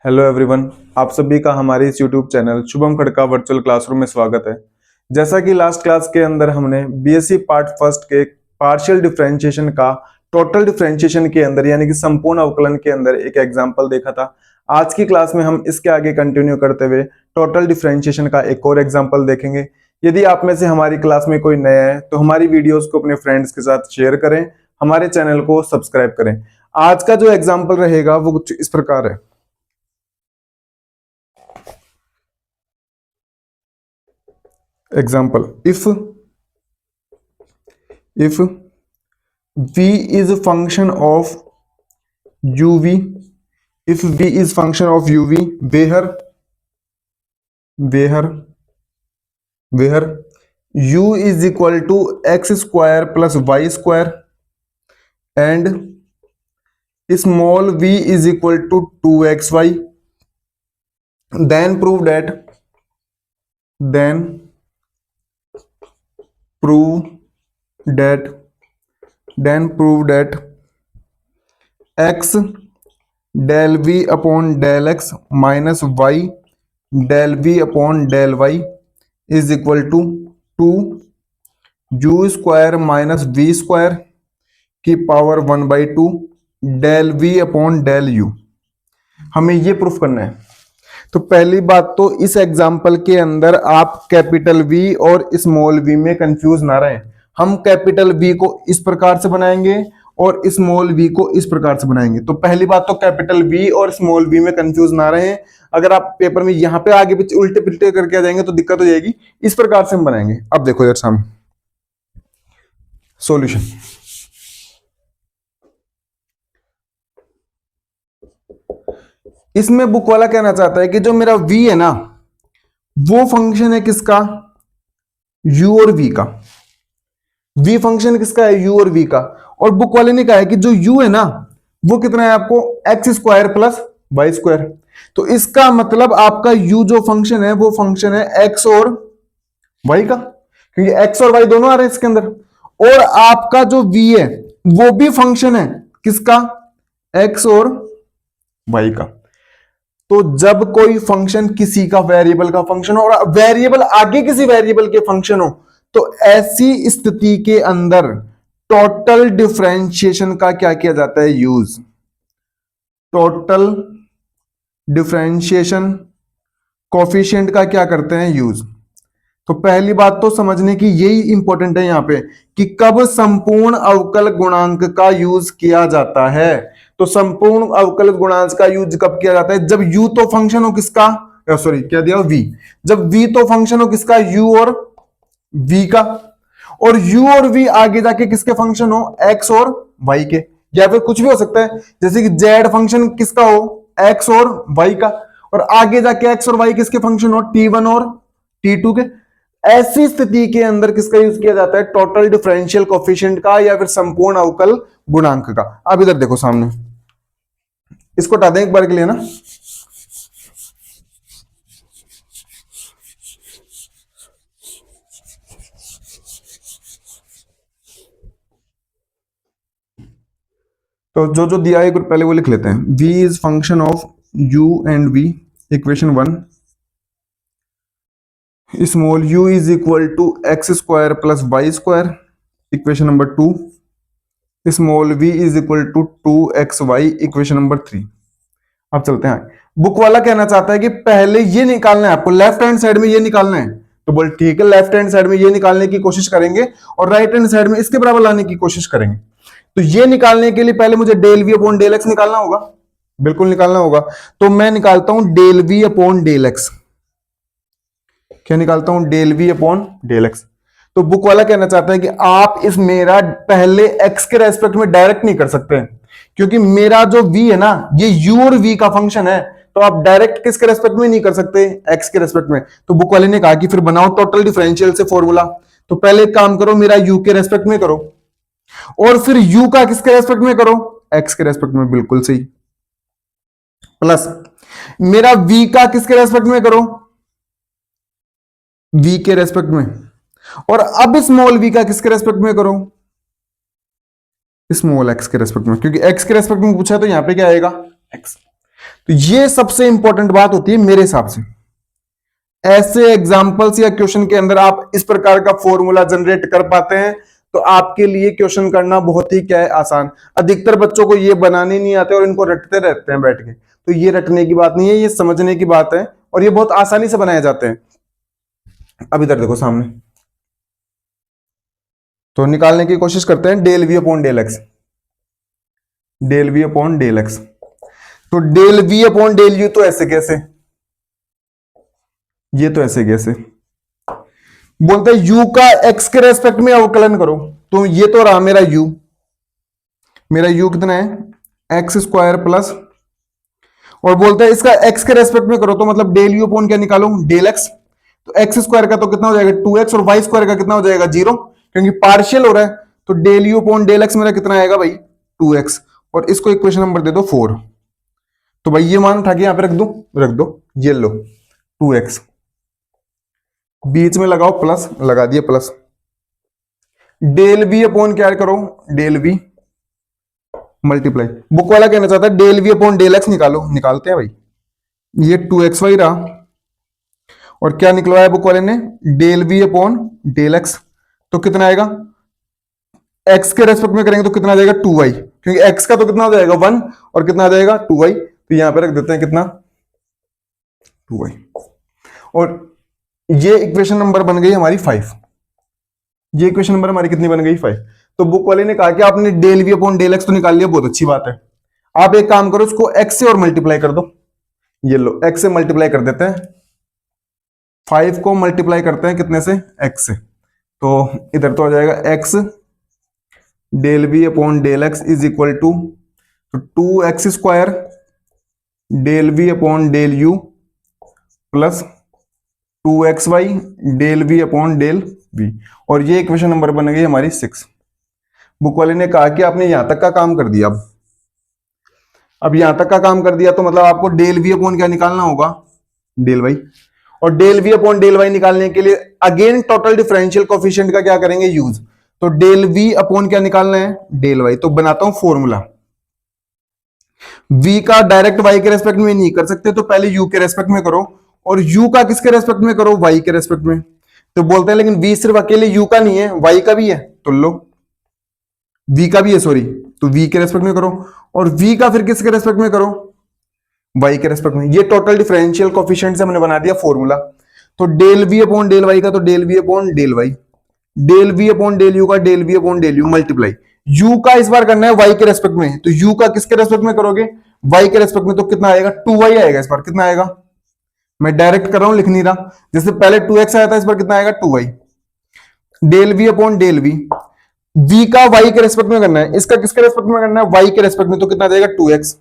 Hello everyone, आप सभी का हमारे इस YouTube channel Shubham Khadka virtual classroom में स्वागत है। जैसा कि लास्ट क्लास के अंदर हमने बीएससी पार्ट फर्स्ट के पार्शियल डिफरेंशिएशन का टोटल डिफरेंशिएशन के अंदर यानी कि संपूर्ण अवकलन के अंदर एक एग्जांपल देखा था। आज की क्लास में हम इसके आगे कंटिन्यू करते हुए टोटल डिफरेंशिएशन का एक और एग्जाम्पल देखेंगे। यदि आप में से हमारी क्लास में कोई नया है तो हमारी वीडियोज को अपने फ्रेंड्स के साथ शेयर करें, हमारे चैनल को सब्सक्राइब करें। आज का जो एग्जाम्पल रहेगा वो कुछ इस प्रकार है। Example, if v is a function of uv, if v is function of uv, where u is equal to x square plus y square and small v is equal to 2xy, then prove that x del v upon del x minus y del v upon del y is equal to 2 u square minus v square की power 1/2 del v upon del u। हमें ये proof करना है। तो पहली बात तो इस एग्जाम्पल के अंदर आप कैपिटल V और स्मॉल v में कंफ्यूज ना रहें। हम कैपिटल V को इस प्रकार से बनाएंगे और स्मॉल v को इस प्रकार से बनाएंगे। तो पहली बात तो कैपिटल V और स्मॉल v में कंफ्यूज ना रहें। अगर आप पेपर में यहां पे आगे पीछे उल्टे पिल्टे करके आ जाएंगे तो दिक्कत हो जाएगी। इस प्रकार से हम बनाएंगे। अब देखो इधर सामने सॉल्यूशन। इसमें बुक वाला कहना चाहता है कि जो मेरा v है ना वो फंक्शन है किसका, u और v का। v फंक्शन किसका है, u और v का। और बुक वाले ने कहा है कि जो u है ना वो कितना है आपको X square plus Y square. तो इसका मतलब आपका u जो फंक्शन है वो फंक्शन है x और y का, क्योंकि x और y दोनों आ रहे हैं इसके अंदर। और आपका जो v है वो भी फंक्शन है किसका, x और y का। तो जब कोई फंक्शन किसी का वेरिएबल का फंक्शन हो और वेरिएबल आगे किसी वेरिएबल के फंक्शन हो तो ऐसी स्थिति के अंदर टोटल डिफरेंशिएशन का क्या किया जाता है, यूज। टोटल डिफरेंशिएशन कोफिशिएंट का क्या करते हैं, यूज। तो पहली बात तो समझने की यही इंपॉर्टेंट है यहां पे कि कब संपूर्ण अवकल गुणांक का यूज किया जाता है। तो संपूर्ण अवकल गुणांक का यूज कब किया जाता है, जब u तो फंक्शन हो किसका, सॉरी क्या दिया v, जब v तो फंक्शन हो किसका, u और v का। और u और v आगे जाके किसके फंक्शन हो, x और y के। या फिर कुछ भी हो सकता है, जैसे कि z फंक्शन किसका हो, x और y का। और आगे जाके x और y किसके फंक्शन हो, t1 और t2 के। ऐसी स्थिति के अंदर किसका यूज किया जाता है, टोटल डिफरेंशियल कोफिशिएंट का या फिर संपूर्ण अवकल गुणांक का। अब इधर देखो सामने, इसको हटा दें एक बार के लिए ना। तो जो जो दिया है पहले वो लिख लेते हैं। v is function of u and v, equation 1। Small u is equal to X square plus Y square, equation number 2। Small v is equal to 2xy, equation number 3। अब चलते हैं। बुक वाला कहना चाहता है कि पहले ये निकालना है आपको, लेफ्ट हैंड साइड में ये निकालना है। तो बोल ठीक है, लेफ्ट हैंड साइड में ये निकालने की कोशिश करेंगे और राइट हैंड साइड में इसके बराबर लाने की कोशिश करेंगे। तो ये निकालने के लिए पहले मुझे del we upon del X निकालना होगा, बिल्कुल निकालना होगा। तो मैं निकालता हूं del we upon del X. क्या निकालता हूं, del we upon del x. तो बुक वाला कहना चाहता है कि आप इस मेरा पहले x के रेस्पेक्ट में डायरेक्ट नहीं कर सकते, क्योंकि मेरा जो v है ना ये u और v का फंक्शन है। तो आप डायरेक्ट किसके रेस्पेक्ट में नहीं कर सकते, x के रेस्पेक्ट में। तो बुक वाले ने कहा कि फिर बनाओ टोटल डिफरेंशियल से फॉर्मूला। तो पहले एक काम करो, मेरा u के रेस्पेक्ट में करो और फिर u का किसके रेस्पेक्ट में करो, x के रेस्पेक्ट में, बिल्कुल सही। प्लस मेरा v का किसके रेस्पेक्ट में करो, v के रेस्पेक्ट में। और अब स्मॉल v का किसके रेस्पेक्ट में करो, स्मॉल x के रेस्पेक्ट में, क्योंकि x के रेस्पेक्ट में पूछा है तो यहां पे क्या आएगा, x। तो ये सबसे इंपॉर्टेंट बात होती है मेरे हिसाब से। ऐसे एग्जाम्पल्स या क्वेश्चन के अंदर आप इस प्रकार का फॉर्मूला जनरेट कर पाते हैं तो आपके लिए क्वेश्चन करना बहुत ही क्या है, आसान। अधिकतर बच्चों को ये बनाने नहीं आते और इनको रटते रहते हैं बैठ के। तो ये रटने की बात नहीं है, ये समझने की बात है और ये बहुत आसानी से बनाए जाते हैं। अब इधर देखो सामने, तो निकालने की कोशिश करते हैं del we upon del x. Del we upon del x, तो del we upon del u तो ऐसे कैसे, ये तो ऐसे कैसे बोलते हैं u का x के रेस्पेक्ट में अवकलन करो। तो ये तो रहा मेरा u, मेरा u कितना है एक्स स्क्वायर प्लस, और बोलते हैं इसका x के रेस्पेक्ट में करो तो मतलब डेल यू अपॉन क्या निकालो, डेल x। तो एक्स स्क्वायर का तो कितना हो जाएगा 2x और वाई स्क्वायर का कितना हो जाएगा 0, क्योंकि पार्शियल हो रहा है। तो del U upon del X मेरा कितना आएगा भाई 2x, और इसको इक्वेशन नंबर दे दो 4। तो भाई ये मान उठा के यहां पे रख दो, ये लो 2x, बीच में लगाओ प्लस, लगा दिए प्लस। डेल वी अपॉन क्या करो, डेल वी मल्टीप्लाई, बुक वाला कहना चाहता है del we upon del X निकालो, निकालते हैं भाई। ये 2xy रहा और क्या निकलवाया बुक वाले ने, del we upon del x. तो कितना आएगा, x के रेस्पेक्ट में करेंगे तो कितना आ जाएगा 2y, क्योंकि x का तो कितना हो जाएगा 1 और कितना आ जाएगा 2y। तो यहां पे रख देते हैं कितना 2y, और ये इक्वेशन नंबर बन गई हमारी 5। ये इक्वेशन नंबर हमारी कितनी बन गई 5। तो बुक वाले ने कहा कि आपने del we upon del x तो निकाल लिया, बहुत अच्छी बात है। आप एक काम करो, इसको x से और मल्टीप्लाई कर दो। ये लो x से मल्टीप्लाई कर देते हैं, 5 को मल्टीप्लाई करते हैं कितने से, x से। तो इधर तो आ जाएगा x del we upon del x is equal to 2x square del we upon del u plus 2xy del we upon del v, और ये इक्वेशन नंबर बन गई हमारी 6। बुक वाले ने कहा कि आपने यहां तक का काम कर दिया। अब यहां तक का काम कर दिया तो मतलब आपको डेल वी अपॉन क्या निकालना होगा, डेल वाई। और del we upon del y निकालने के लिए अगेन टोटल डिफरेंशियल कोफिशिएंट का क्या करेंगे यूज। तो डेल वी अपॉन क्या निकालना है, डेल वाई। तो बनाता हूं फॉर्मूला, v का डायरेक्ट y के रेस्पेक्ट में नहीं कर सकते तो पहले u के रेस्पेक्ट में करो, और u का किसके रेस्पेक्ट में करो, y के रेस्पेक्ट में। तो बोलते हैं लेकिन v सिर्फ अकेले u का नहीं है, y का भी है। तो लो v का भी है, सॉरी, तो v के रेस्पेक्ट में करो, और v का फिर किसके रेस्पेक्ट में करो, y के रेस्पेक्ट में। ये टोटल डिफरेंशियल कोफिशिएंट से हमने बना दिया फॉर्मूला। तो del v upon del y का तो del v upon del y, del v upon del u का del v upon del u multiply u का इस बार करना है y के रेस्पेक्ट में। तो u का किसके रेस्पेक्ट में करोगे, y के रेस्पेक्ट में। तो कितना आएगा 2y आएगा इस बार, कितना आएगा, मैं डायरेक्ट कर रहा हूं, लिख नहीं रहा। जैसे पहले 2x आया था, इस बार कितना आएगा 2y। Del v upon del v, v का y के रेस्पेक्ट में करना है, इसका किसके रेस्पेक्ट में करना है, y के रेस्पेक्ट में। तो कितना आ जाएगा 2x,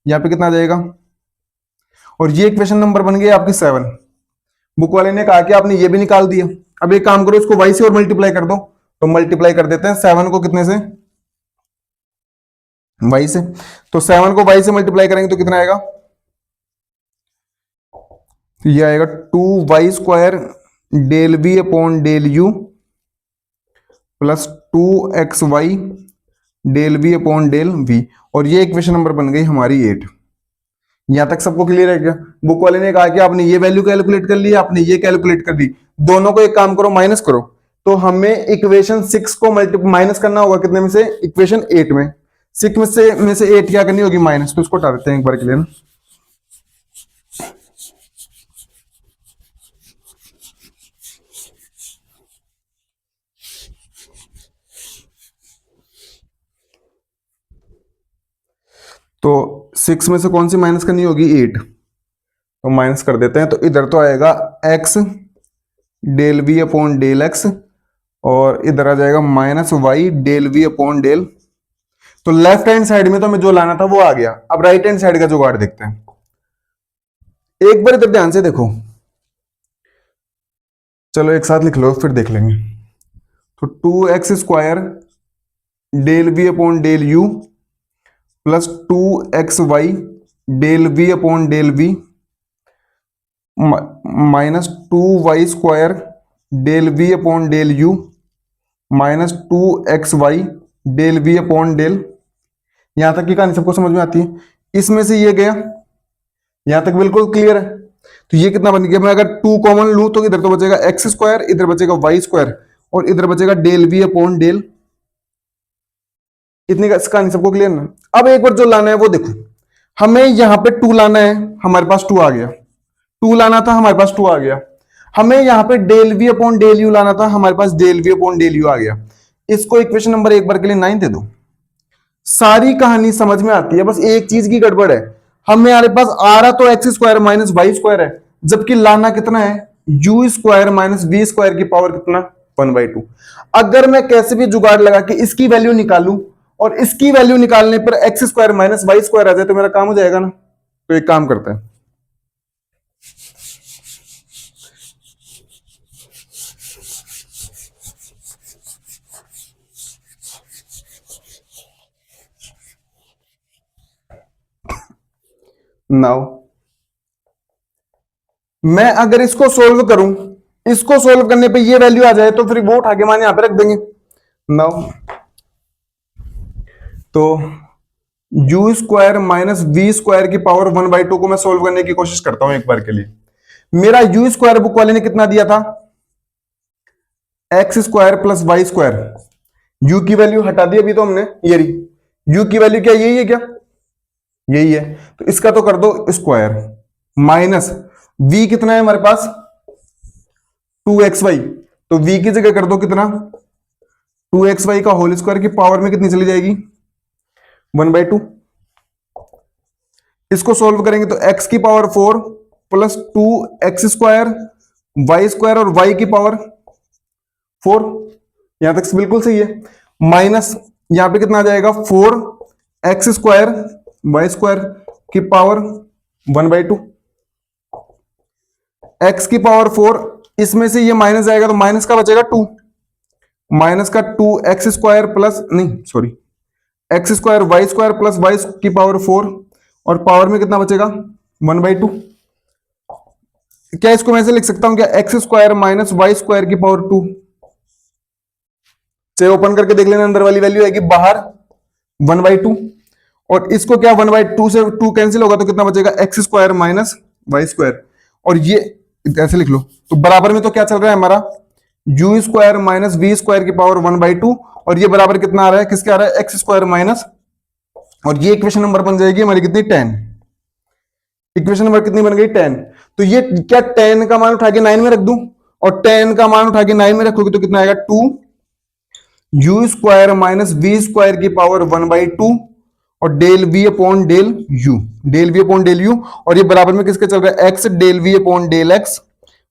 यहां पे कितना आ जाएगा, और ये इक्वेशन नंबर बन गई आपकी 7। बुक वाले ने कहा कि आपने ये भी निकाल दिया। अब एक काम करो, इसको y से और मल्टीप्लाई कर दो। तो मल्टीप्लाई कर देते हैं 7 को कितने से, y से। तो 7 को y से मल्टीप्लाई करेंगे तो कितना आएगा, तो ये आएगा 2y square del v upon del u plus 2xy del v upon del v, और ये इक्वेशन नंबर बन गई हमारी 8। यहां तक सबको क्लियर है क्या। बुक वाले ने कहा कि आपने ये वैल्यू कैलकुलेट कर ली, आपने ये कैलकुलेट कर दी, दोनों को एक काम करो माइनस करो। तो हमें इक्वेशन 6 को माइनस करना होगा कितने में से, इक्वेशन 8 में। 6 में से 8 क्या करनी होगी माइनस, तो इसको हटा देते हैं एक बार के लिए ना। तो 6 में से कौन सी माइनस करनी होगी, 8। तो माइनस कर देते हैं। तो इधर तो आएगा x del v upon del x, और इधर आ जाएगा minus y del v upon del. तो लेफ्ट हैंड साइड में तो हमें जो लाना था वो आ गया। अब राइट हैंड साइड का जुगाड़ देखते हैं। एक बार इधर ध्यान से देखो, चलो एक साथ लिख लो फिर देख लेंगे। तो 2x square del v upon del u plus 2xy del v upon del v minus 2y square del v upon del u minus 2xy del v upon del. यहां तक की कहानी सबको समझ में आती है। इसमें से ये गया, यहां तक बिल्कुल क्लियर है। तो ये कितना बन गया, मैं अगर 2 कॉमन लूं तो इधर तो बचेगा एक्स स्क्वायर, इधर बचेगा वाई स्क्वायर और इधर बचेगा डेल वी अपॉन डेल। इतनी का इसका नहीं सबको क्लियर ना। अब एक बार जो लाना है वो देखो, हमें यहां पे 2 लाना है, हमारे पास 2 आ गया। 2 लाना था, हमारे पास 2 आ गया। हमें यहां पे del we upon del u लाना था, हमारे पास del we upon del u आ गया। इसको इक्वेशन नंबर एक बार के लिए 9 दे दो। सारी कहानी समझ में आती है, बस एक चीज की गड़बड़ है, हमारे पास आ रहा तो x square minus y square है, जबकि लाना कितना है, u square minus v square की पावर कितना, 1/2। अगर मैं कैसे भी जुगाड़ लगा के इसकी वैल्यू निकालूं और इसकी वैल्यू निकालने पर x square minus y square आ जाए तो मेरा काम हो जाएगा ना। तो एक काम करते हैं, नाउ मैं अगर इसको सोल्व करूं, इसको सोल्व करने पे ये वैल्यू आ जाए तो फिर वो उठा के मान यहां पे रख देंगे। नाउ तो u square minus v square की पावर 1/2 को मैं सोल्व करने की कोशिश करता हूं एक बार के लिए। मेरा यू स्क्वायर बुक वाले ने कितना दिया था, x square plus Y square. U की वैल्यू हटा दी अभी तो हमने, ये रही यू की वैल्यू, क्या यही है क्या, यही है, तो इसका तो कर दो स्क्वायर माइनस v कितना है हमारे पास 2xy, तो v की जगह कर दो कितना 2xy का होल स्क्वायर की पावर में कितनी चली जाएगी 1/2। इसको सोल्व करेंगे तो x की power 4 plus 2x square y square और y की पावर 4, यहां तक बिल्कुल सही है। माइनस यहां पे कितना आ जाएगा 4x स्क्वायर वाई स्क्वायर की पावर 1/2, x की पावर 4, इसमें से ये माइनस जाएगा तो माइनस का बचेगा 2, माइनस का 2x स्क्वायर प्लस नहीं sorry x square y square plus y की पावर 4 और पावर में कितना बचेगा 1/2। क्या इसको मैं ऐसे लिख सकता हूं क्या, x square minus y square की पावर 2, चाहे ओपन करके देख लेना, अंदर वाली वैल्यू आएगी बाहर 1/2 और इसको क्या 1/2 से 2 कैंसिल होगा तो कितना बचेगा x square minus y square, और ये ऐसे लिख लो। तो बराबर में तो क्या चल रहा है हमारा u square minus v square की पावर 1/2 और ये बराबर कितना आ रहा है, किसके आ रहा है एक्स स्क्वायर माइनस, और ये इक्वेशन नंबर बन जाएगी हमारी कितनी 10। इक्वेशन नंबर कितनी बन गई 10। तो ये क्या 10 का मान उठा के 9 में रख दूं, और 10 का मान उठा के 9 में रखोगे तो कितना आएगा 2 u square minus v square की पावर 1/2 और del we upon del u, del we upon del u, और ये बराबर में किसके चल रहा है x del we upon del x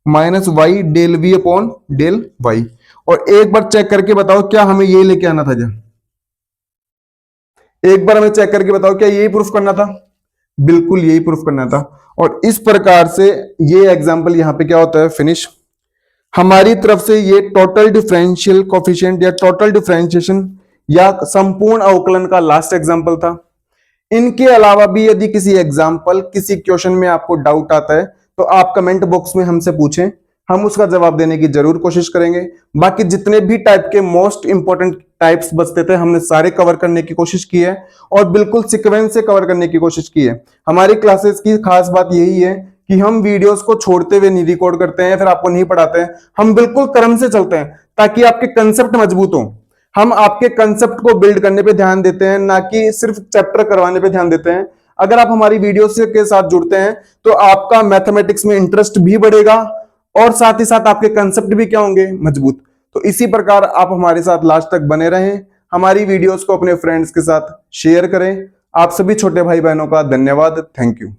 minus y del we upon del y. और एक बार चेक करके बताओ क्या हमें ये लेके आना था, क्या एक बार हमें चेक करके बताओ क्या यही प्रूफ करना था, बिल्कुल यही प्रूफ करना था। और इस प्रकार से ये एग्जांपल यहां पे क्या होता है फिनिश। हमारी तरफ से ये टोटल डिफरेंशियल कोफिशिएंट या टोटल डिफरेंशिएशन या संपूर्ण अवकलन का लास्ट एग्जांपल था। इनके अलावा भी यदि किसी एग्जांपल किसी क्वेश्चन में आपको डाउट आता है तो आप कमेंट बॉक्स में हमसे पूछें, हम उसका जवाब देने की जरूर कोशिश करेंगे। बाकी जितने भी टाइप के मोस्ट इंपोर्टेंट टाइप्स बचते थे हमने सारे कवर करने की कोशिश की है और बिल्कुल सीक्वेंस से कवर करने की कोशिश की है। हमारी क्लासेस की खास बात यही है कि हम वीडियोस को छोड़ते हुए नहीं रिकॉर्ड करते हैं फिर आपको नहीं पढ़ाते हैं, हम बिल्कुल क्रम से चलते हैं ताकि आपके कंसेप्ट मजबूत हो। हम आपके कंसेप्ट को बिल्ड करने पे ध्यान देते हैं, ना कि सिर्फ चैप्टर करवाने पे ध्यान देते हैं। अगर आप हमारी वीडियो के साथ जुड़ते हैं तो आपका मैथमेटिक्स में इंटरेस्ट भी बढ़ेगा और साथ ही साथ आपके कंसेप्ट भी क्या होंगे मजबूत। तो इसी प्रकार आप हमारे साथ लास्ट तक बने रहें, हमारी वीडियोस को अपने फ्रेंड्स के साथ शेयर करें। आप सभी छोटे भाई बहनों का धन्यवाद, थैंक यू।